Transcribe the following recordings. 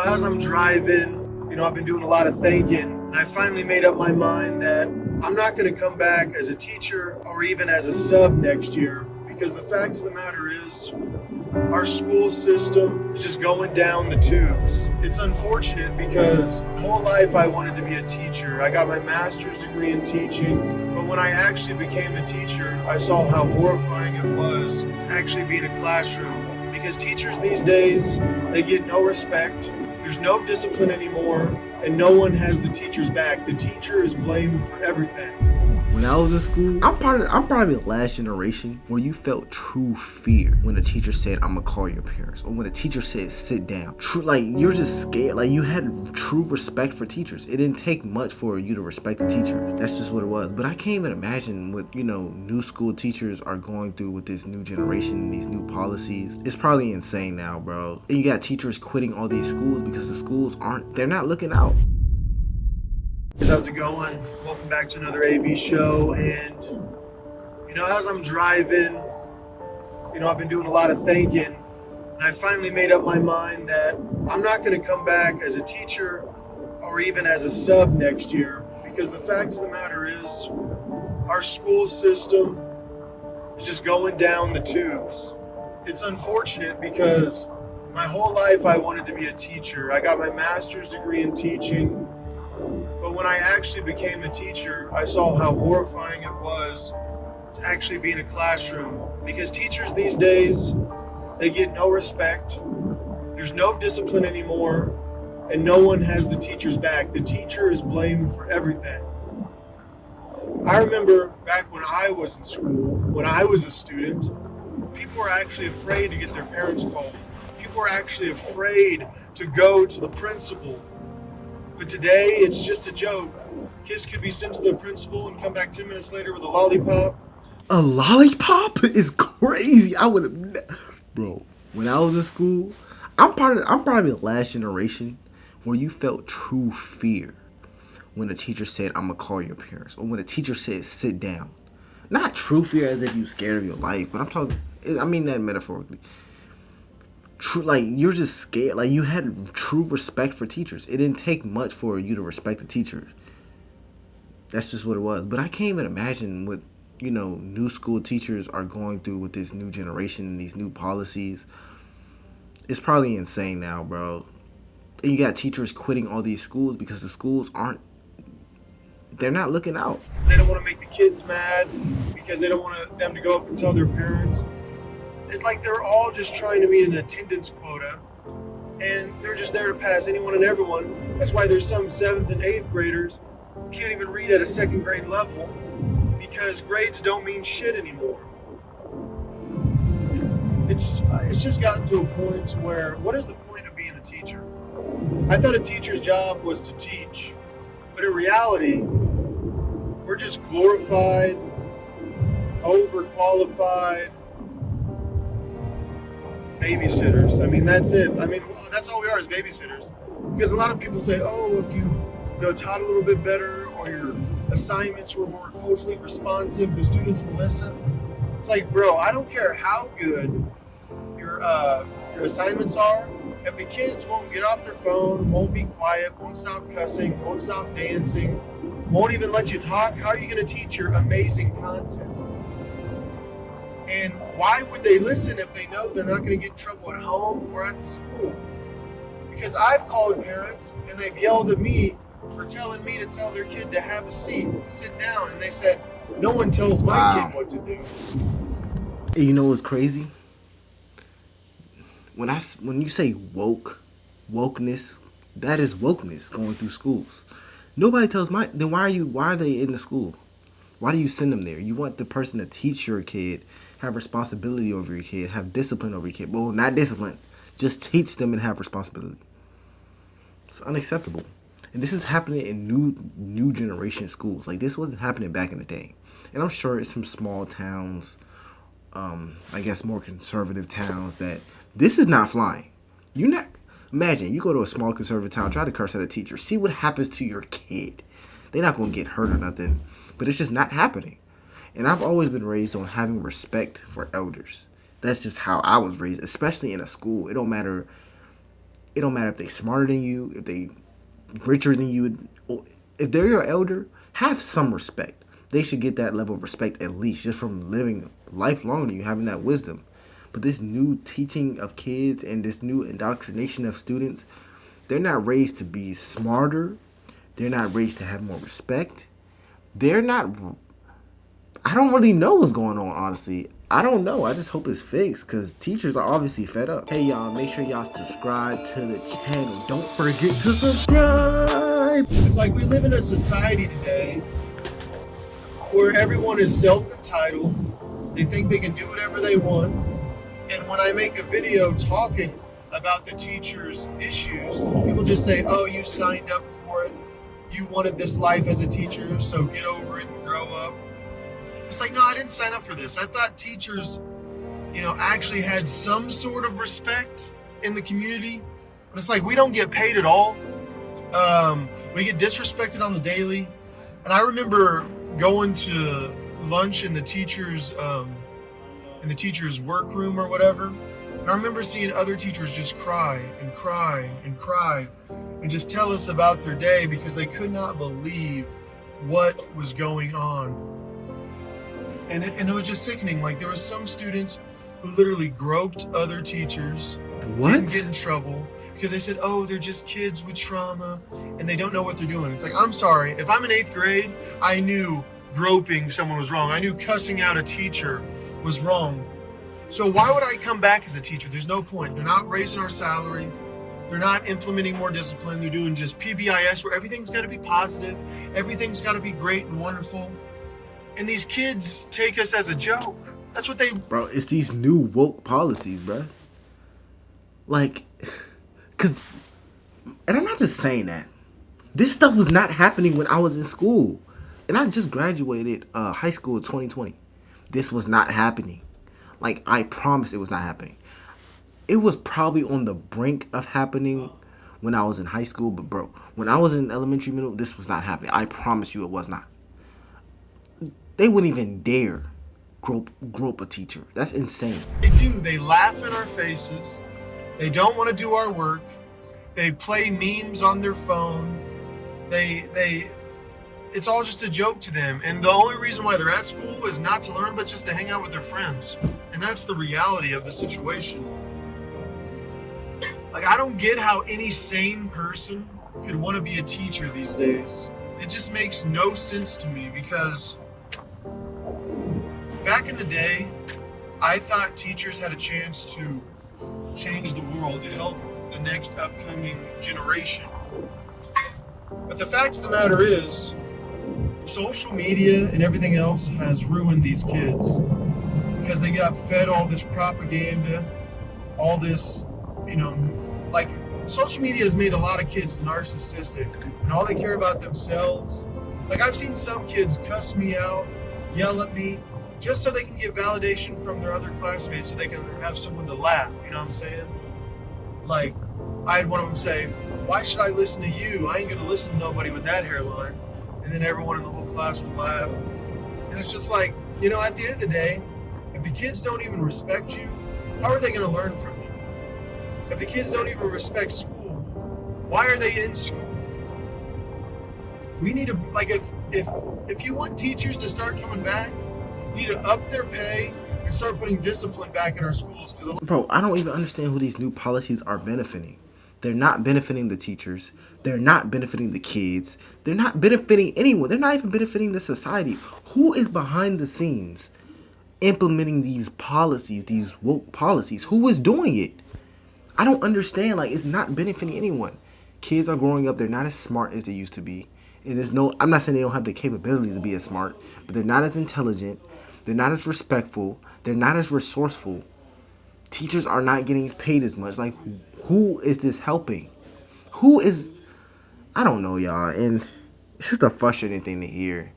As I'm driving, I've been doing a lot of thinking, and I finally made up my mind that I'm not going to come back as a teacher or even as a sub next year, because the fact of the matter is, our school system is just going down the tubes. It's unfortunate because my whole life I wanted to be a teacher. I got my master's degree in teaching, but when I actually became a teacher, I saw how horrifying it was to actually be in a classroom. Because teachers these days, they get no respect, there's no discipline anymore, and no one has the teacher's back. The teacher is blamed for everything. When I was in school, I'm probably the last generation where you felt true fear when a teacher said, "I'm gonna call your parents," or when a teacher said, "Sit down." True, like you're just scared. Like you had true respect for teachers. It didn't take much for you to respect the teacher. That's just what it was. But I can't even imagine what new school teachers are going through with this new generation and these new policies. It's probably insane now, bro. And you got teachers quitting all these schools because the schools they're not looking out. How's it going? Welcome back to another AV show. And as I'm driving, I've been doing a lot of thinking, and I finally made up my mind that I'm not going to come back as a teacher or even as a sub next year, because the fact of the matter is, our school system is just going down the tubes. It's unfortunate because my whole life I wanted to be a teacher. I got my master's degree in teaching. But when I actually became a teacher, I saw how horrifying it was to actually be in a classroom. Because teachers these days, they get no respect, there's no discipline anymore, and no one has the teacher's back. The teacher is blamed for everything. I remember back when I was in school, when I was a student, people were actually afraid to get their parents called. People were actually afraid to go to the principal. But today, it's just a joke. Kids could be sent to the principal and come back 10 minutes later with a lollipop. A lollipop is crazy. I would have, bro. When I was in school, I'm probably the last generation where you felt true fear when a teacher said, "I'm gonna call your parents," or when a teacher said, "Sit down." Not true fear as if you're scared of your life, but I mean that metaphorically. True, like you're just scared. Like you had true respect for teachers. It didn't take much for you to respect the teachers. That's just what it was. But I can't even imagine what new school teachers are going through with this new generation and these new policies. It's probably insane now, bro. And you got teachers quitting all these schools because the schools they're not looking out. They don't want to make the kids mad because they don't want them to go up and tell their parents. It's like they're all just trying to meet an attendance quota, and they're just there to pass anyone and everyone. That's why there's some 7th and 8th graders who can't even read at a 2nd grade level, because grades don't mean shit anymore. It's just gotten to a point where, what is the point of being a teacher? I thought a teacher's job was to teach, but in reality, we're just glorified, overqualified babysitters. I mean, that's it. I mean, that's all we are, is babysitters. Because a lot of people say, oh, if you taught a little bit better, or your assignments were more culturally responsive, the students will listen. It's like, bro, I don't care how good your assignments are. If the kids won't get off their phone, won't be quiet, won't stop cussing, won't stop dancing, won't even let you talk, how are you going to teach your amazing content? And why would they listen if they know they're not going to get in trouble at home or at the school? Because I've called parents and they've yelled at me for telling me to tell their kid to have a seat, to sit down. And they said, no one tells my kid what to do. You know what's crazy? When you say wokeness, that is wokeness going through schools. Nobody tells then why are they in the school? Why do you send them there? You want the person to teach your kid, have responsibility over your kid, have discipline over your kid. Well, not discipline. Just teach them and have responsibility. It's unacceptable. And this is happening in new generation schools. Like, this wasn't happening back in the day. And I'm sure it's some small towns, I guess more conservative towns, that this is not flying. Imagine, you go to a small conservative town, try to curse at a teacher. See what happens to your kid. They're not going to get hurt or nothing. But it's just not happening. And I've always been raised on having respect for elders. That's just how I was raised, especially in a school. It don't matter It don't matter if they smarter than you, if they richer than you, or if they're your elder, have some respect. They should get that level of respect at least just from living life longer than you, having that wisdom. But this new teaching of kids and this new indoctrination of students, they're not raised to be smarter. They're not raised to have more respect. They're not... I don't really know what's going on, honestly. I don't know. I just hope it's fixed because teachers are obviously fed up. Hey, y'all, make sure y'all subscribe to the channel. Don't forget to subscribe. It's like we live in a society today where everyone is self-entitled. They think they can do whatever they want. And when I make a video talking about the teachers' issues, people just say, oh, you signed up for it. You wanted this life as a teacher, so get over it and grow up. It's like, no, I didn't sign up for this. I thought teachers, actually had some sort of respect in the community. But it's like, we don't get paid at all. We get disrespected on the daily. And I remember going to lunch in the teachers' workroom or whatever. And I remember seeing other teachers just cry and cry and cry and just tell us about their day because they could not believe what was going on. And it was just sickening. Like, there was some students who literally groped other teachers. What? Didn't get in trouble because they said, oh, they're just kids with trauma and they don't know what they're doing. It's like, I'm sorry. If I'm in 8th grade, I knew groping someone was wrong. I knew cussing out a teacher was wrong. So why would I come back as a teacher? There's no point. They're not raising our salary. They're not implementing more discipline. They're doing just PBIS where everything's got to be positive. Everything's got to be great and wonderful. And these kids take us as a joke. That's what they... Bro, it's these new woke policies, bro. Like, because... And I'm not just saying that. This stuff was not happening when I was in school. And I just graduated high school in 2020. This was not happening. Like, I promise it was not happening. It was probably on the brink of happening when I was in high school. But, bro, when I was in elementary, middle, this was not happening. I promise you it was not. They wouldn't even dare grope a teacher. That's insane. They do. They laugh in our faces. They don't want to do our work. They play memes on their phone. It's all just a joke to them. And the only reason why they're at school is not to learn, but just to hang out with their friends. And that's the reality of the situation. Like, I don't get how any sane person could want to be a teacher these days. It just makes no sense to me because back in the day, I thought teachers had a chance to change the world, to help the next upcoming generation. But the fact of the matter is, social media and everything else has ruined these kids because they got fed all this propaganda, all this, like, social media has made a lot of kids narcissistic and all they care about themselves. Like, I've seen some kids cuss me out, yell at me, just so they can get validation from their other classmates so they can have someone to laugh, you know what I'm saying? Like, I had one of them say, why should I listen to you? I ain't gonna listen to nobody with that hairline. And then everyone in the whole class would laugh. And it's just like, at the end of the day, if the kids don't even respect you, how are they gonna learn from you? If the kids don't even respect school, why are they in school? We need to, like, if you want teachers to start coming back, you need to up their pay and start putting discipline back in our schools. Bro, I don't even understand who these new policies are benefiting. They're not benefiting the teachers. They're not benefiting the kids. They're not benefiting anyone. They're not even benefiting the society. Who is behind the scenes implementing these policies, these woke policies? Who is doing it? I don't understand. Like, it's not benefiting anyone. Kids are growing up. They're not as smart as they used to be. And I'm not saying they don't have the capability to be as smart, but they're not as intelligent. They're not as respectful. They're not as resourceful. Teachers are not getting paid as much. Like, who is this helping? I don't know, y'all. And it's just a frustrating thing to hear.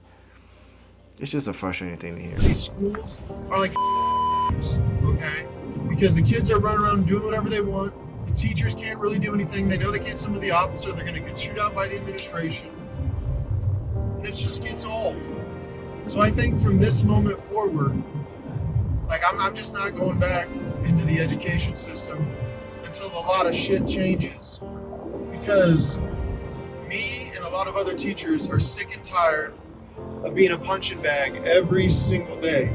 It's just a frustrating thing to hear. These schools are like okay? Because the kids are running around doing whatever they want. The teachers can't really do anything. They know they can't send them to the office or they're going to get chewed out by the administration. And it just gets old. So I think from this moment forward, like, I'm just not going back into the education system until a lot of shit changes. Because me and a lot of other teachers are sick and tired of being a punching bag every single day.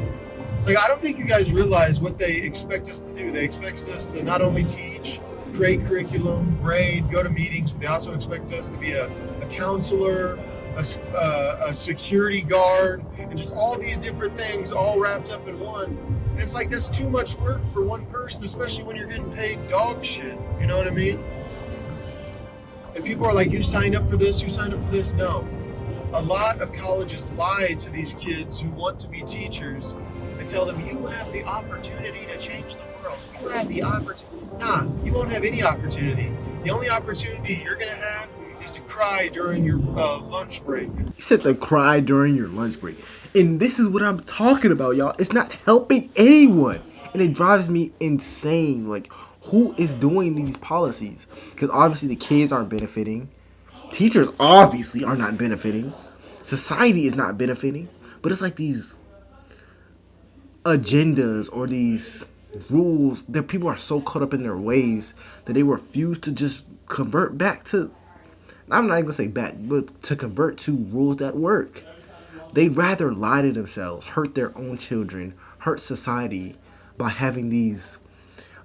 It's like, I don't think you guys realize what they expect us to do. They expect us to not only teach, create curriculum, grade, go to meetings, but they also expect us to be a counselor, a security guard, and just all these different things all wrapped up in one. And it's like, that's too much work for one person, especially when you're getting paid dog shit. You know what I mean? And people are like, you signed up for this, you signed up for this. No. A lot of colleges lie to these kids who want to be teachers and tell them, you have the opportunity to change the world. You have the opportunity. Nah, you won't have any opportunity. The only opportunity you're going to have is to cry during your lunch break. You said to cry during your lunch break. And this is what I'm talking about, y'all. It's not helping anyone. And it drives me insane. Like, who is doing these policies? Because obviously the kids aren't benefiting. Teachers obviously are not benefiting. Society is not benefiting. But it's like these agendas or these rules that people are so caught up in their ways that they refuse to just convert back to, I'm not even gonna say back, but to convert to rules that work. They'd rather lie to themselves, hurt their own children, hurt society by having these,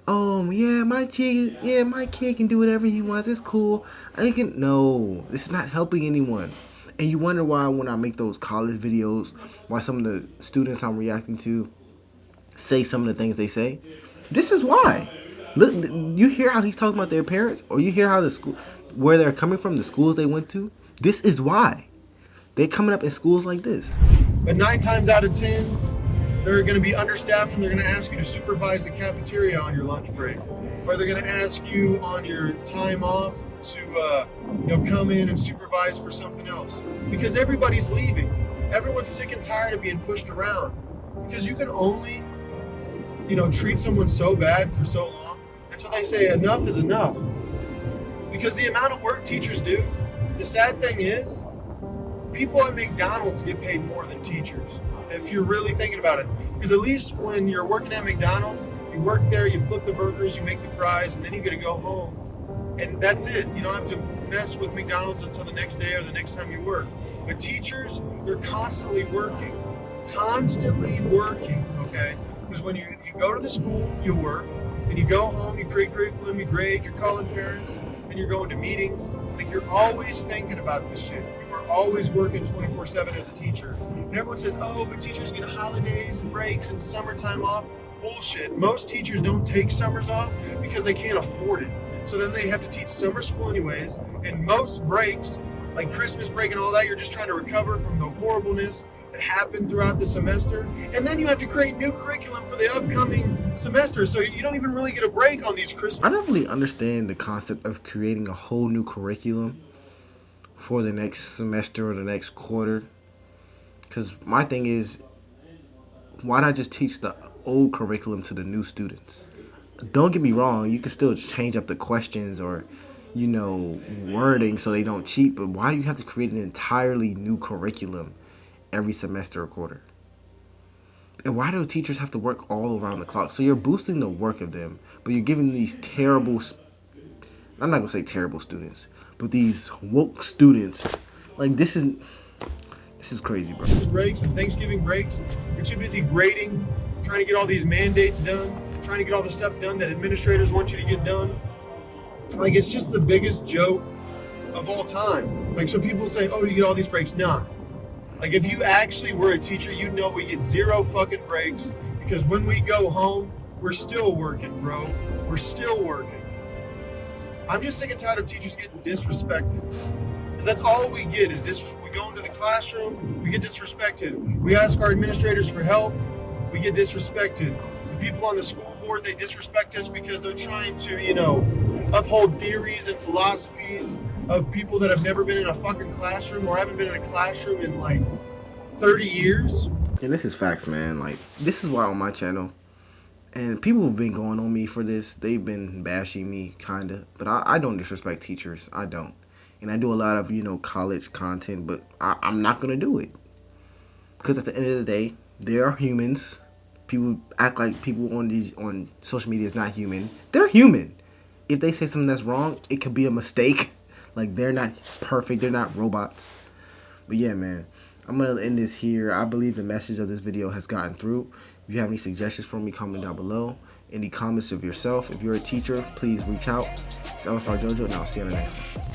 oh yeah, my kid can do whatever he wants, it's cool. No, this is not helping anyone. And you wonder why when I make those college videos, why some of the students I'm reacting to say some of the things they say. This is why. Look, you hear how he's talking about their parents, or you hear how the school, where they're coming from, the schools they went to. This is why they're coming up in schools like this. But 9 times out of 10, they're going to be understaffed, and they're going to ask you to supervise the cafeteria on your lunch break, or they're going to ask you on your time off to come in and supervise for something else, because everybody's leaving. Everyone's sick and tired of being pushed around, because you can only treat someone so bad for so long until they say enough is enough. Because the amount of work teachers do, the sad thing is, people at McDonald's get paid more than teachers, if you're really thinking about it. Because at least when you're working at McDonald's, you work there, you flip the burgers, you make the fries, and then you get to go home. And that's it. You don't have to mess with McDonald's until the next day or the next time you work. But teachers, they're constantly working, okay? Because when you go to the school, you work, and you go home, you create curriculum, you grade, you're calling parents, and you're going to meetings. Like, you're always thinking about this shit. You are always working 24/7 as a teacher. And everyone says, oh, but teachers get holidays and breaks and summertime off. Bullshit. Most teachers don't take summers off because they can't afford it. So then they have to teach summer school anyways, and most breaks, like Christmas break and all that, you're just trying to recover from the horribleness that happened throughout the semester. And then you have to create new curriculum for the upcoming semester, so you don't even really get a break on these Christmas. I don't really understand the concept of creating a whole new curriculum for the next semester or the next quarter. Because my thing is, why not just teach the old curriculum to the new students? Don't get me wrong, you can still change up the questions or wording so they don't cheat, but why do you have to create an entirely new curriculum every semester or quarter? And why do teachers have to work all around the clock? So you're boosting the work of them, but you're giving these terrible, I'm not going to say terrible students, but these woke students, like this is crazy, bro. Breaks and Thanksgiving breaks, you're too busy grading, trying to get all these mandates done, trying to get all the stuff done that administrators want you to get done. Like, it's just the biggest joke of all time. Like, so people say, oh, you get all these breaks. Nah. Like, if you actually were a teacher, you'd know we get 0 fucking breaks, because when we go home, we're still working, bro. We're still working. I'm just sick and tired of teachers getting disrespected. Because that's all we get is disrespect. We go into the classroom, we get disrespected. We ask our administrators for help, we get disrespected. The people on the school board, they disrespect us because they're trying to, uphold theories and philosophies of people that have never been in a fucking classroom or haven't been in a classroom in like 30 years. And this is facts, man. Like, this is why on my channel, and people have been going on me for this. They've been bashing me, kind of. But I don't disrespect teachers. I don't. And I do a lot of, college content, but I'm not going to do it. Because at the end of the day, they are humans. People act like people on social media is not human. They're human. if they say something that's wrong, it could be a mistake. Like, they're not perfect. They're not robots. But yeah, man, I'm going to end this here. I believe the message of this video has gotten through. If you have any suggestions for me, comment down below. Any comments of yourself. If you're a teacher, please reach out. It's LFR Jojo, and I'll see you on the next one.